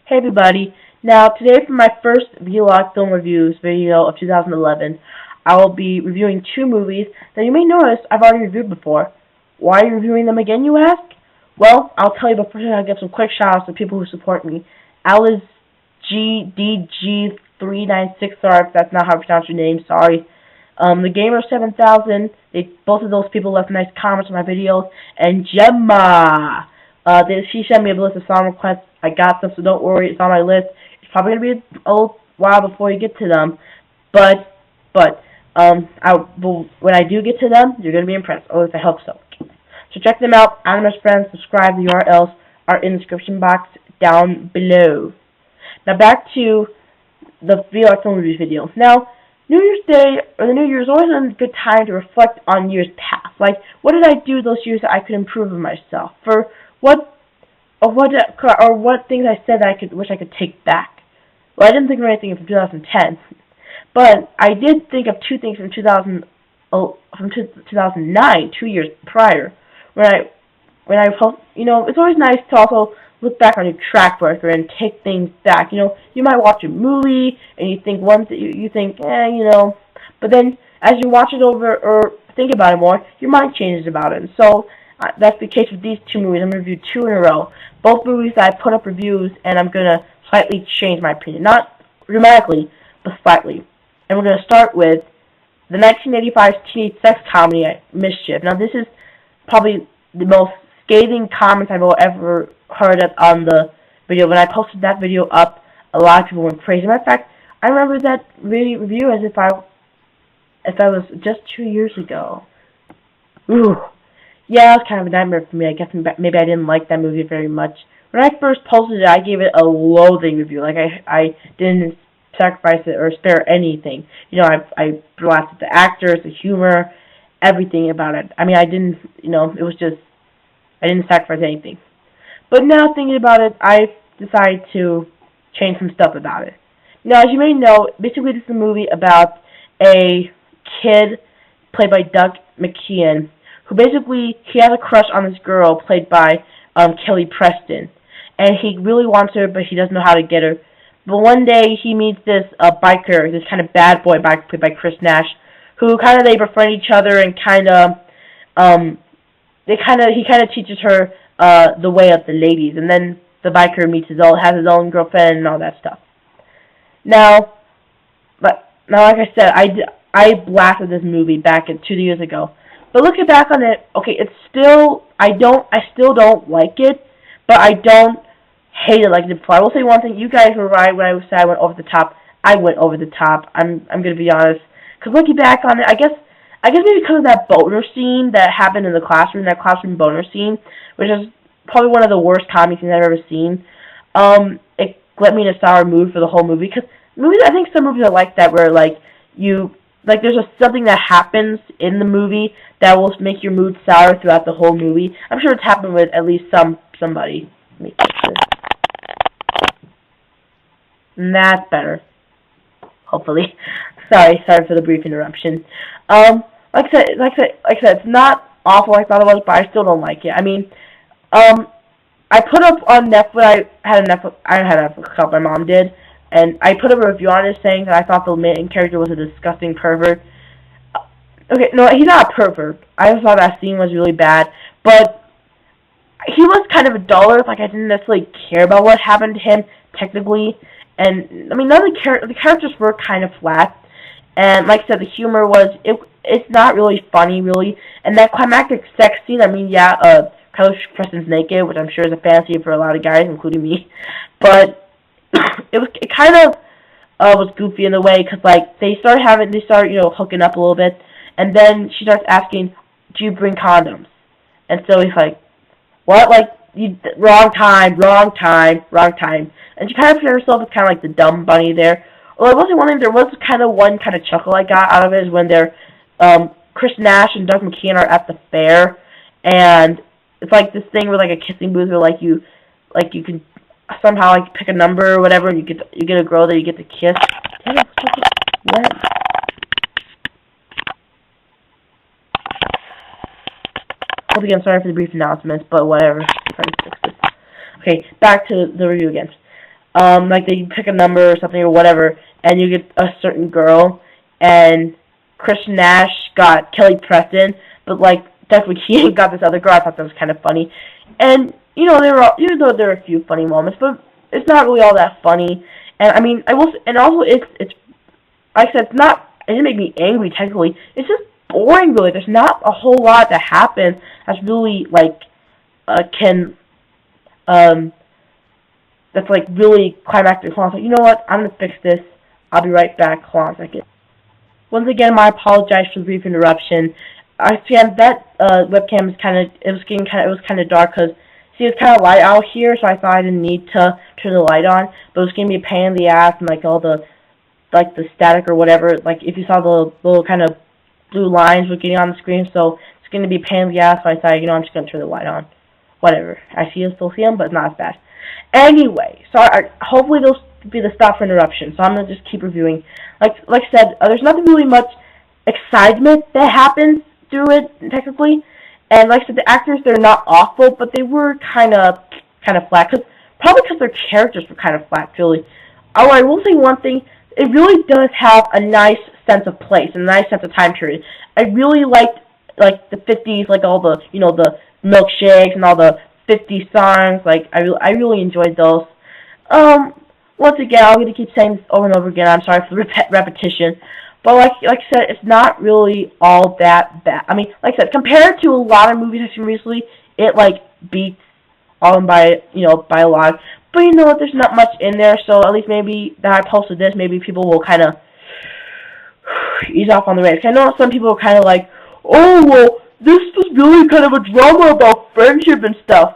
Hey everybody, now today for my first vlog film reviews video of 2011, I will be reviewing two movies that you may notice I've already reviewed before. Why are you reviewing them again, you ask? Well, I'll tell you, but first I'll give some quick shout outs to people who support me. Alice GDG396, sorry if that's not how to pronounce your name, sorry. The Gamer 7000, both of those people left nice comments on my videos, and Jemmaaaaaaa. She sent me a list of song requests. I got them, so don't worry, it's on my list. It's probably going to be a little while before you get to them, but when I do get to them, you're going to be impressed, or at least I hope so. So check them out, anonymous friends, subscribe, the URLs are in the description box down below. Now back to the VR film review video. Now, New Year's Day, or the New Year, is always a good time to reflect on years past. Like, what did I do those years that I could improve on myself? What things I said that I wish I could take back? Well, I didn't think of anything from 2010, but I did think of two things from 2009, 2 years prior, when I it's always nice to also look back on your track record and take things back. You might watch a movie and you think but then as you watch it over or think about it more, your mind changes about it. And so that's the case with these two movies. I'm going to review two in a row. Both movies that I put up reviews, and I'm going to slightly change my opinion. Not dramatically, but slightly. And we're going to start with the 1985 teenage sex comedy, Mischief. Now, this is probably the most scathing comments I've ever heard on the video. When I posted that video up, a lot of people went crazy. Matter of fact, I remember that review as if I was just 2 years ago. Ooh. Yeah, it was kind of a nightmare for me. I guess maybe I didn't like that movie very much. When I first posted it, I gave it a loathing review. Like, I didn't sacrifice it or spare anything. I blasted the actors, the humor, everything about it. I mean, I didn't sacrifice anything. But now, thinking about it, I decided to change some stuff about it. Now, as you may know, basically this is a movie about a kid played by Doug McKeon, who basically, he has a crush on this girl played by Kelly Preston. And he really wants her, but he doesn't know how to get her. But one day, he meets this biker, this kind of bad boy biker played by Chris Nash, who they befriend each other and he teaches her the way of the ladies. And then the biker has his own girlfriend and all that stuff. Now, like I said, I blasted this movie back 2 years ago. But looking back on it, okay, I still don't like it, but I don't hate it like I did before. I will say one thing, you guys were right when I said I went over the top. I went over the top. I'm gonna be honest. Because looking back on it, I guess maybe because of that boner scene that happened in the classroom, that classroom boner scene, which is probably one of the worst comedy scenes I've ever seen. It left me in a sour mood for the whole movie. Because I think some movies are like that, where there's something that happens in the movie that will make your mood sour throughout the whole movie. I'm sure it's happened with at least somebody. Let me fix this. And that's better. Hopefully. Sorry for the brief interruption. Like I said, it's not awful like I thought it was, but I still don't like it. I mean, I put up on Netflix. I had a Netflix account. My mom did. And I put up a review on it saying that I thought the main character was a disgusting pervert. Okay, no, he's not a pervert. I just thought that scene was really bad. But he was kind of a duller. Like, I didn't necessarily care about what happened to him, technically. And, I mean, none of the characters were kind of flat. And, like I said, the humor it's not really funny, really. And that climactic sex scene, I mean, yeah, Kelly Preston's naked, which I'm sure is a fantasy for a lot of guys, including me. But it kind of was goofy in a way, because they start hooking up a little bit, and then she starts asking, "Do you bring condoms?" And so he's like, "What? Wrong time," and she kind of put herself as kind of like the dumb bunny there. Well, I wasn't wondering, there was one kind of chuckle I got out of it is when Chris Nash and Doug McKeon are at the fair, and it's like this thing where a kissing booth where you can somehow pick a number or whatever, and you get a girl that you get to kiss. What? Once again, sorry for the brief announcements, but whatever. Okay, back to the review again. like they pick a number or something or whatever, and you get a certain girl, and Christian Nash got Kelly Preston, but like definitely he got this other girl. I thought that was kind of funny, and even though there are a few funny moments, but it's not really all that funny. And I mean, and also it's like I said, it didn't make me angry technically. It's just boring really. There's not a whole lot that happens that's really like can that's like really climactic. Hold on, so you know what? I'm gonna fix this. I'll be right back. Hold on a second. Once again, I apologize for the brief interruption. Again, that webcam is it was kind of dark because see, it's kind of light out here, so I thought I didn't need to turn the light on. But it was gonna be a pain in the ass and like all the static or whatever. Like if you saw the little kind of blue lines were getting on the screen, so it's gonna be a pain in the ass. So I thought, I'm just gonna turn the light on. Whatever. I still see them, but it's not as bad. Anyway, so hopefully those be the stop for interruption. So I'm gonna just keep reviewing. Like I said, there's nothing really much excitement that happens through it technically, and like I said, the actors, they're not awful, but they were kind of flat. Probably because their characters were kind of flat, really. Oh, I will say one thing: it really does have a nice sense of place and a nice sense of time period. I really liked the 50s, like all the the milkshakes and all the 50 songs. Like I really enjoyed those. Once again, I'm gonna keep saying this over and over again. I'm sorry for the repetition, but like I said, it's not really all that bad. I mean, like I said, compared to a lot of movies I've seen recently, it like beats all of them by a lot. But you know what? There's not much in there, so at least maybe that I posted this, maybe people will kind of ease off on the race. I know some people are kind of like, oh well, this was really kind of a drama about friendship and stuff.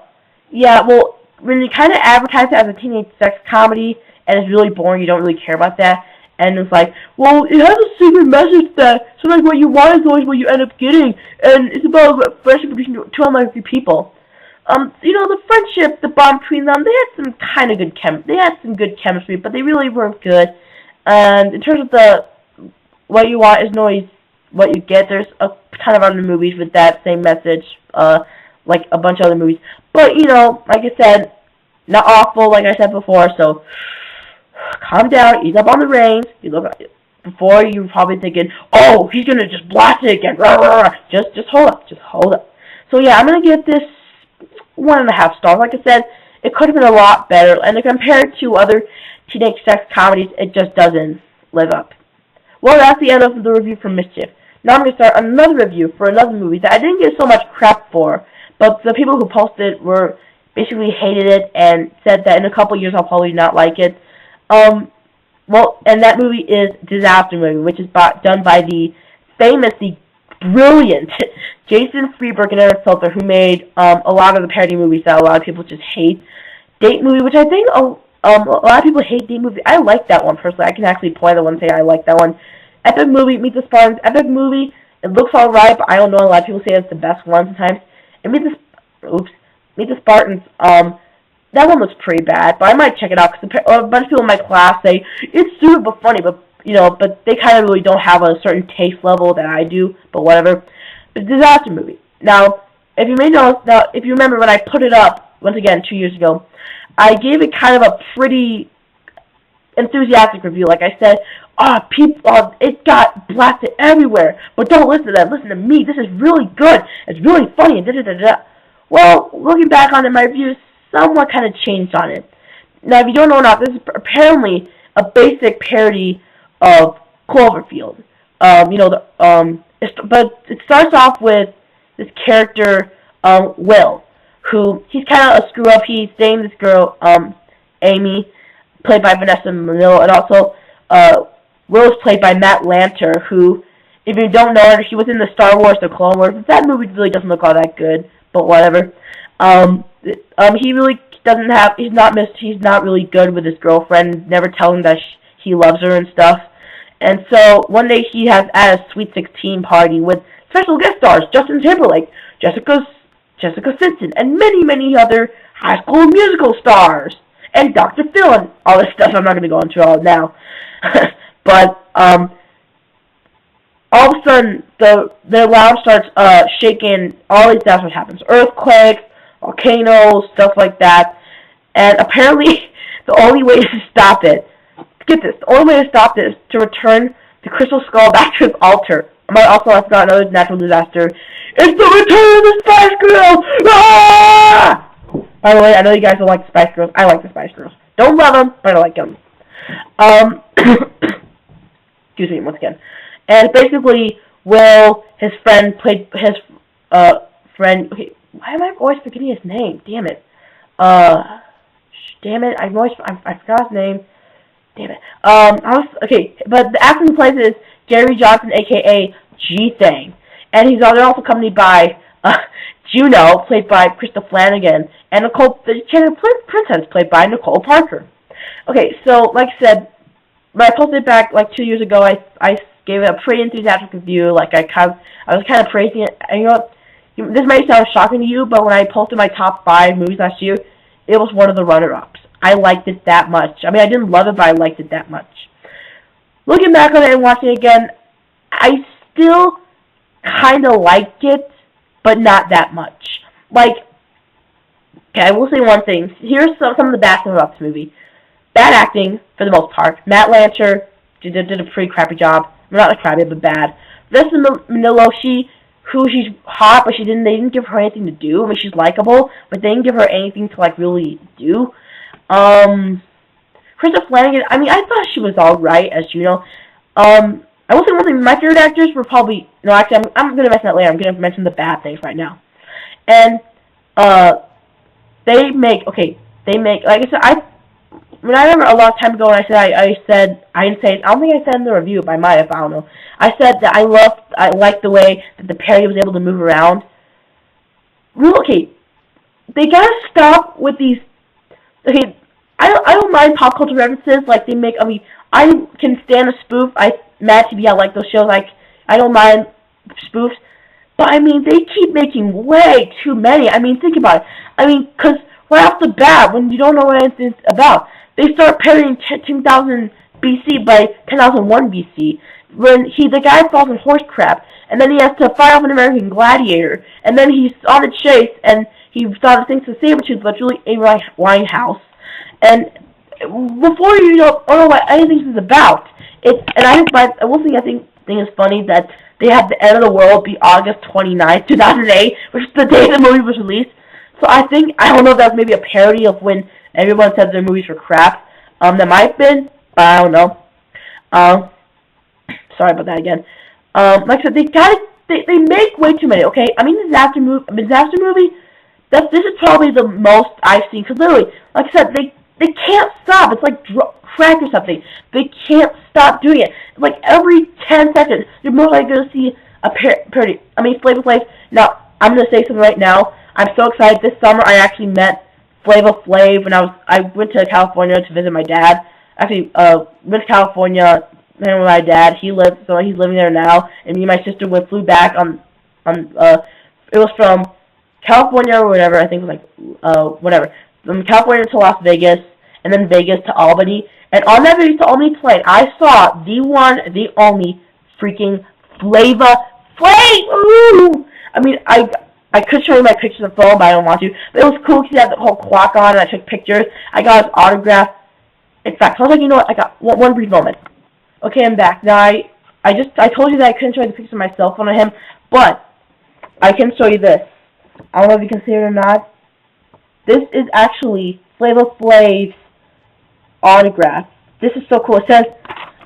Yeah, well, when you kind of advertise it as a teenage sex comedy, and it's really boring, you don't really care about that, and it's like, well, it has a secret message that sometimes what you want is always what you end up getting, and it's about friendship between two unlikely people. The friendship, the bond between them, they had some kind of good chemistry, but they really weren't good. And in terms of what you want isn't always what you get. There's a ton of other movies with that same message, like a bunch of other movies. But, like I said, not awful, like I said before, so calm down, ease up on the reins. Before you're probably thinking, oh, he's gonna just blast it again. Just hold up. So yeah, I'm gonna give this 1.5 stars. Like I said, it could have been a lot better, and compared to other teenage sex comedies, it just doesn't live up. Well, that's the end of the review for Mischief. Now I'm going to start another review for another movie that I didn't get so much crap for, but the people who posted basically hated it and said that in a couple years I'll probably not like it. And that movie is Disaster Movie, which is done by the famously brilliant Jason Freeberg and Eric Filter, who made a lot of the parody movies that a lot of people just hate. Date Movie, which I think a lot of people hate. Date Movie. I like that one personally. I can actually play that one and say I like that one. Epic Movie, Meet the Spartans. Epic Movie, it looks alright, but I don't know. A lot of people say it's the best one sometimes. And Meet the Spartans. That one looks pretty bad, but I might check it out because a bunch of people in my class say it's super but funny, but they kind of really don't have a certain taste level that I do. But whatever. It's a Disaster Movie. Now, if you remember when I put it up once again 2 years ago, I gave it kind of a pretty enthusiastic review. Like I said, it got blasted everywhere, but don't listen to them. Listen to me. This is really good. It's really funny. And da-da-da-da. Well, looking back on it, my review somewhat kind of changed on it. Now, if you don't know or not, this is apparently a basic parody of Cloverfield. But it starts off with this character, Will, who he's kind of a screw up. He's dating this girl, Amy, played by Vanessa Manillo, and also Will is played by Matt Lanter, who, if you don't know her, he was in the Star Wars, the Clone Wars. That movie really doesn't look all that good, but whatever. He really doesn't have. He's not really good with his girlfriend. Never tell him that he loves her and stuff. And so one day he has at a Sweet 16 party with special guest stars Justin Timberlake, Jessica Simpson, and many other High School Musical stars, and Dr. Phil and all this stuff. I'm not going to go into all now, but all of a sudden the lounge starts shaking. All these disasters happens: earthquakes, volcanoes, stuff like that. And apparently the only way to stop it, get this, the only way to stop this is to return the crystal skull back to its altar. Also, I forgot another natural disaster. It's the return of the Spice Girls! Ah! By the way, I know you guys don't like the Spice Girls. I like the Spice Girls. Don't love them, but I like them. Excuse me once again. And basically, Will, his friend, played his friend. Okay, why am I always forgetting his name? Damn it. Damn it. I forgot his name. Damn it. Okay, but the actor who plays it is Gary Johnson, aka G-Thang, and they're also accompanied by Juno, played by Krista Flanagan, and Nicole, the Enchanted Princess, played by Nicole Parker. Okay, so like I said, when I posted it back like 2 years ago, I gave it a pretty enthusiastic review. Like I was kind of praising it. And you know what? This may sound shocking to you, but when I posted my top 5 movies last year, it was one of the runner-ups. I liked it that much. I mean, I didn't love it, but I liked it that much. Looking back on it and watching it again, I still kind of like it, but not that much. Like, okay, I will say one thing. Here's some of the bad stuff about this movie. Bad acting, for the most part. Matt Lanter did a pretty crappy job. Not like crappy, but bad. Vanessa Miloshi, she's hot, but they didn't give her anything to do. I mean, she's likable, but they didn't give her anything to, like, really do. Krista Flanagan, I mean, I thought she was alright, as you know. I will say one thing, my favorite actors were probably, no, actually, I'm going to mention that later. I'm going to mention the bad things right now. And, they make, like I said, I remember a long time ago when I don't think I said in the review, but I might have, I don't know. I said that I liked the way that the parody was able to move around. Okay, they gotta stop with these, okay, I don't mind pop culture references, like they make, I mean, I can stand a spoof, Mad TV, I like those shows, I don't mind spoofs, but I mean, they keep making way too many. I mean, think about it. I mean, because right off the bat, when you don't know what anything's about, they start parodying 10,000 BC by 10,001 BC, when the guy falls in horse crap, and then he has to fight off an American gladiator, and then he's on a chase, and he thought of things to saber-tooth, but it's really Amy Winehouse. And before you know what anything is about, I think it's funny that they had the end of the world be August 29th, 2008, which is the day the movie was released. So I don't know if that was maybe a parody of when everyone said their movies were crap. That might have been, but I don't know. Sorry about that again. Like I said, they make way too many, okay? I mean, disaster movie, this is probably the most I've seen, because literally, like I said, they can't stop. It's like crack or something. They can't stop doing it. Like every 10 seconds, you're more likely going to see a parody. I mean, Flava Flav. Now, I'm going to say something right now. I'm so excited. This summer, I actually met Flava Flav when I went to California to visit my dad. Actually, went to California with my dad. He's living there now. And me and my sister flew back it was from California or whatever. I think it was whatever. From California to Las Vegas, and then Vegas to Albany. And on that Vegas to Albany plane, I saw the one, the only freaking Flava Flav. Ooh! I mean, I could show you my pictures on the phone, but I don't want to. But it was cool because he had the whole clock on, and I took pictures. I got his autograph. In fact, I was like, you know what? I got one brief moment. Okay, I'm back. Now, I told you that I couldn't show you the pictures of my cell phone of him, but I can show you this. I don't know if you can see it or not. This is actually Flava Flav's autograph. This is so cool. It says,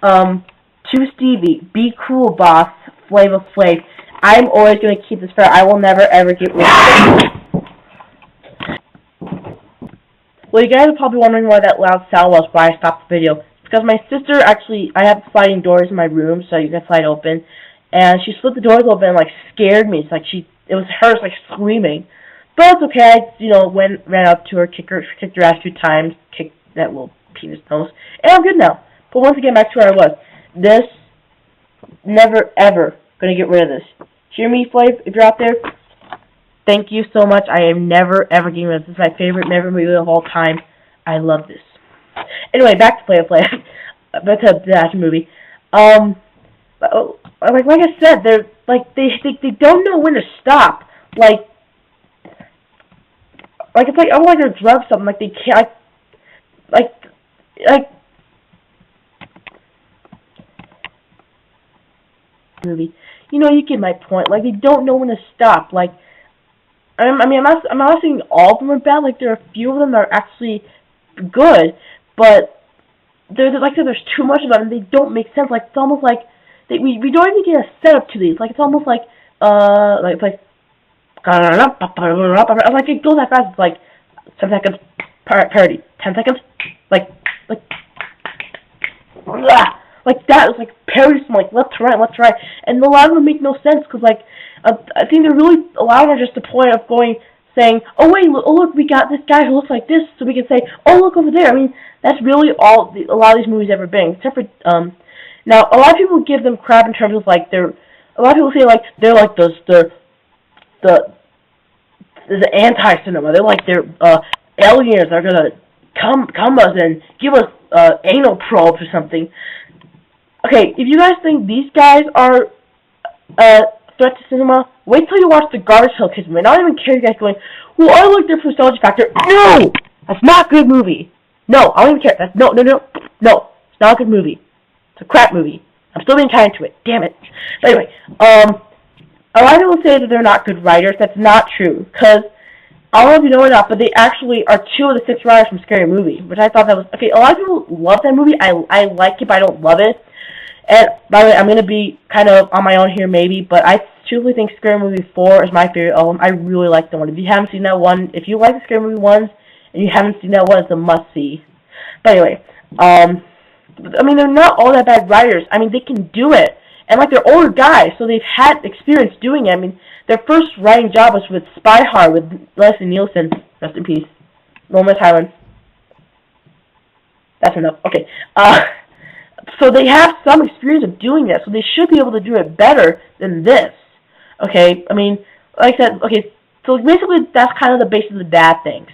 to Stevie, be cool, boss, Flava Flav. I'm always going to keep this forever. I will never, ever get rid of it. Well, you guys are probably wondering why that loud sound was, why I stopped the video. It's because my sister actually, I have sliding doors in my room, so you can slide open, and she split the doors open and, like, scared me. It's like it was her, like, screaming. But it's okay. I, ran up to her, kicked her ass 2 times, kicked that little penis nose, and I'm good now. But once again, back to where I was. This, never, ever gonna get rid of this. Hear me, Flav, if you're out there? Thank you so much. I am never, ever getting rid of this. This is my favorite movie of all time. I love this. Anyway, back to Flava Flav. Back to that movie. Like I said, they don't know when to stop. Like it's like, oh, like they're drugged something. Like they can't. Like like, movie. You know, you get my point. Like, they don't know when to stop. Like, I mean, I'm not saying all of them are bad. Like, there are a few of them that are actually good, but there's too much of them, and they don't make sense. Like, it's almost like we don't even get a setup to these. Like, it's almost like like it goes that fast. It's like 10 seconds parody, 10 seconds, like that. It's like parodies from like left to right, and a lot of them make no sense because like I think they're really a lot of them are just the point of saying, oh wait, look, we got this guy who looks like this, so we can say, oh look over there. I mean, that's really all a lot of these movies ever been, except for now a lot of people give them crap in terms of like a lot of people say like they're like the anti-cinema. They're like aliens are gonna come us and give us anal probes or something. Okay, if you guys think these guys are threat to cinema, wait till you watch the Garbage Hill Kids movie. I don't even care if you guys going, well, I like their nostalgia factor. No! That's not a good movie. No, I don't even care. That's no. It's not a good movie. It's a crap movie. I'm still being kind to it. Damn it. But anyway, a lot of people say that they're not good writers. That's not true, because I don't know if you know or not, but they actually are 2 of the 6 writers from Scary Movie, which I thought that was okay. A lot of people love that movie. I like it, but I don't love it. And by the way, I'm gonna be kind of on my own here, maybe, but I truly think Scary Movie 4 is my favorite of them. I really like that one. If you haven't seen that one, if you like the Scary Movie ones and you haven't seen that one, it's a must-see. But anyway, I mean, they're not all that bad writers. I mean, they can do it, and like they're older guys, so they've had experience doing it. I mean, their first writing job was with Spy Hard with Leslie Nielsen. Rest in peace. No more silence. That's enough. Okay. So they have some experience of doing this, so they should be able to do it better than this. Okay, I mean, like I said, okay, so basically that's kind of the basis of the bad things.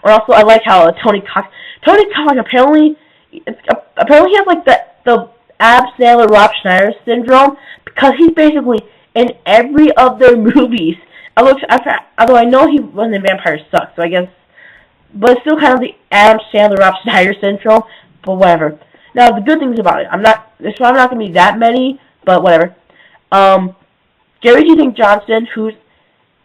And also, I like how Tony Cox apparently he has like the Ab Sandler Rob Schneider syndrome, because he's basically in every of their movies. Although I know he wasn't in Vampire Sucks, so I guess, but it's still kind of the Adam Sandler Rob Schneider syndrome. But whatever. Now, the good things about it, there's probably not going to be that many, but whatever. Gary G-Thang Johnson,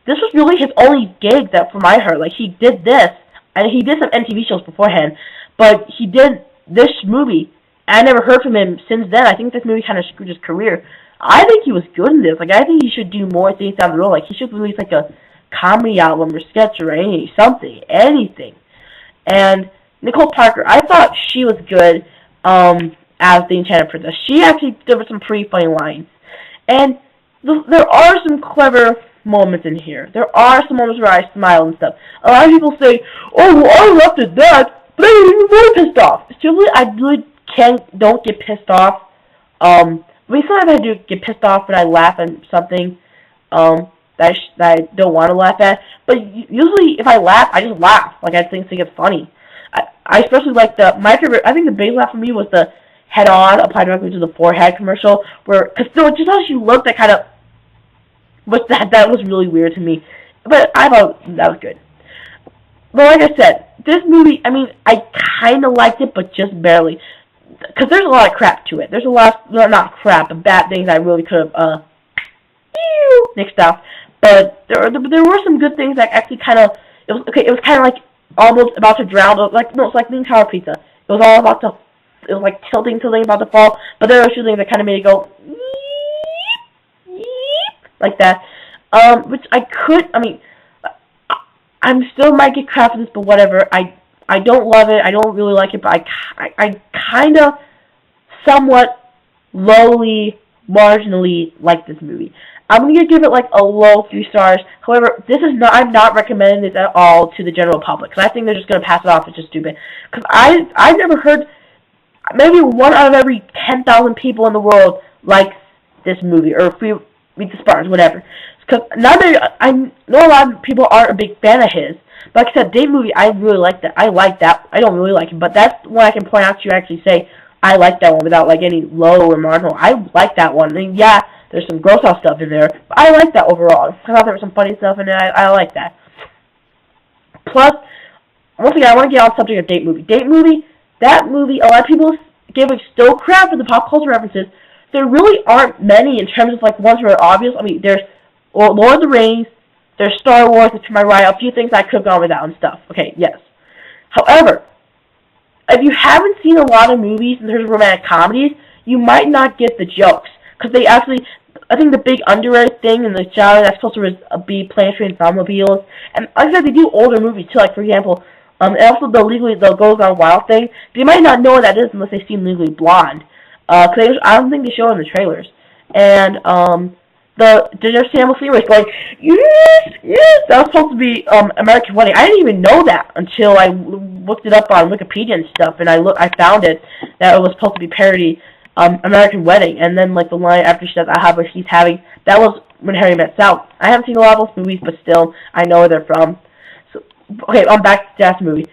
this was really his only gig that, from I heard, like, he did this, and he did some MTV shows beforehand, but he did this movie, and I never heard from him since then. I think this movie kind of screwed his career. I think he was good in this. Like, I think he should do more things down the road. Like, he should release, like, a comedy album or sketch or anything. And Nicole Parker, I thought she was good, as the Enchanted Princess. She actually did some pretty funny lines. And there are some clever moments in here. There are some moments where I smile and stuff. A lot of people say, oh, well, I laughed at that, but I was even more pissed off. Seriously, I really don't get pissed off. I mean, sometimes I do get pissed off when I laugh at something that I don't want to laugh at. But usually, if I laugh, I just laugh. Like, I think it's funny. I especially like my favorite, I think the biggest laugh for me was the head-on, applied directly to the forehead commercial, because just how she looked, that kind of, that was really weird to me. But I thought that was good. But like I said, this movie, I mean, I kind of liked it, but just barely. Because there's a lot of crap to it. There's a lot of, not crap, but bad things I really could have, nixed out. But there were some good things that actually kind of, it was kind of like, almost about to drown, it's like Lean Tower Pizza. It was all about it was like tilting about to fall, but there were a few things that kind of made it go, like that. Which I still might get crap for this, but whatever. I don't love it, I don't really like it, but I kind of, somewhat, lowly, marginally like this movie. I'm going to give it like a low 3 stars. However, I'm not recommending this at all to the general public, because I think they're just going to pass it off as just stupid. Because I've never heard, maybe 1 out of every 10,000 people in the world likes this movie, or Meet the Spartans, whatever. Because I know a lot of people aren't a big fan of his. But like I said, Date movie, I really like that. I like that. I don't really like it, but that's one I can point out to you, actually say, I like that one without like any low or marginal. I like that one. I mean, yeah, there's some gross out stuff in there, but I like that overall. I thought there was some funny stuff in it. I like that. Plus, once again, I want to get on the subject of Date movie. Date movie, that movie, a lot of people gave it still crap for the pop culture references. There really aren't many in terms of like ones that are obvious. I mean, there's Lord of the Rings, there's Star Wars, to my right, a few things I could have gone without and stuff. Okay, yes. However, if you haven't seen a lot of movies in terms of romantic comedies, you might not get the jokes. Because they actually, I think the big underrated thing in the genre that's supposed to be Planes, Trains, and Automobiles, and like I said, they do older movies too, like for example, and also the Goes Gone Wild thing. They might not know what that is unless they've seen Legally Blonde. Because I don't think they show it in the trailers. And, there's Sam was going, yes, yes, that was supposed to be, American Wedding. I didn't even know that until I looked it up on Wikipedia and stuff, and I found it, that it was supposed to be parody, American Wedding, and then, like, the line after she says, I have what she's having, that was When Harry Met Sally. I haven't seen a lot of those movies, but still, I know where they're from. So, okay, I'm back to that movie.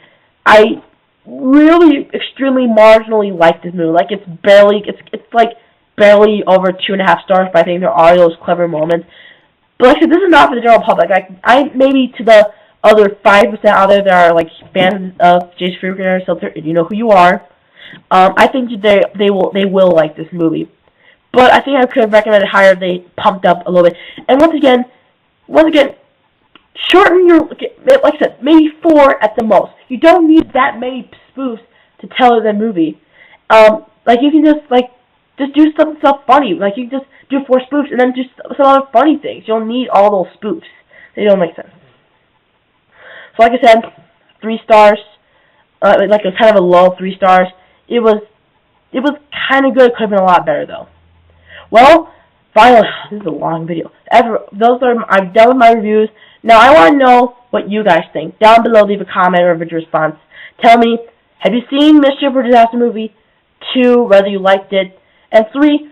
I really, extremely marginally like this movie. Like, it's like, barely over 2.5 stars, but I think there are those clever moments. But like I said, this is not for the general public. Like, I maybe to the other 5% out there that are like fans of Jason Freaker, so you know who you are. I think they will like this movie. But I think I could have recommended higher if they pumped up a little bit. And once again, shorten your, like I said, maybe 4 at the most. You don't need that many spoofs to tell the movie. Like you can just do stuff funny. Like, you can just do 4 spoofs and then just some other funny things. You don't need all those spoofs. They don't make sense. So, like I said, 3 stars. Like, it was kind of a low 3 stars. It was kind of good. It could have been a lot better, though. Well, finally, this is a long video. I'm done with my reviews. Now, I want to know what you guys think. Down below, leave a comment or a video response. Tell me, have you seen Mischief or Disaster Movie? 2, whether you liked it. And 3,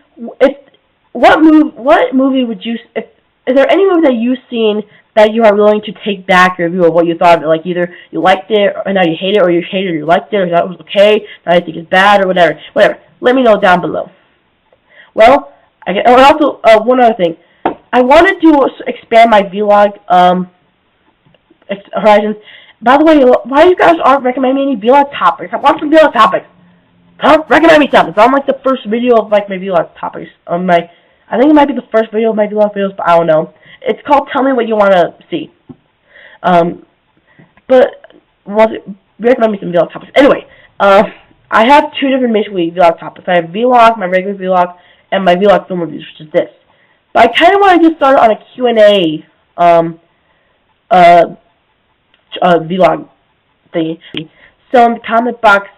what movie would you, is there any movie that you've seen that you are willing to take back your review of what you thought of it? Like, either you liked it, or now you hate it, or you hated it, or you liked it, or that was okay, now you think it's bad, or whatever. Let me know down below. Well, also, one other thing. I wanted to expand my vlog, horizons. By the way, why you guys aren't recommending any vlog topics? I want some vlog topics. Recommend me something. It's on like the first video of like my vlog topics. I think it might be the first video of my vlog videos, but I don't know. It's called Tell Me What You Want to See. But recommend me some vlog topics. Anyway, I have 2 different basically vlog topics. I have vlog, my regular vlog, and my vlog film reviews, which is this. But I kind of want to get started on a Q&A vlog thingy. So in the comment box,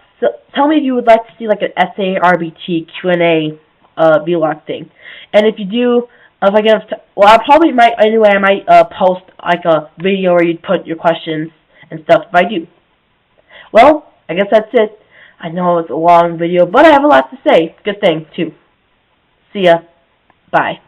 tell me if you would like to see like an essay, RBT, Q&A vlog thing. And if you do, if I get I probably might, anyway, I might post like a video where you'd put your questions and stuff if I do. Well, I guess that's it. I know it's a long video, but I have a lot to say. Good thing, too. See ya. Bye.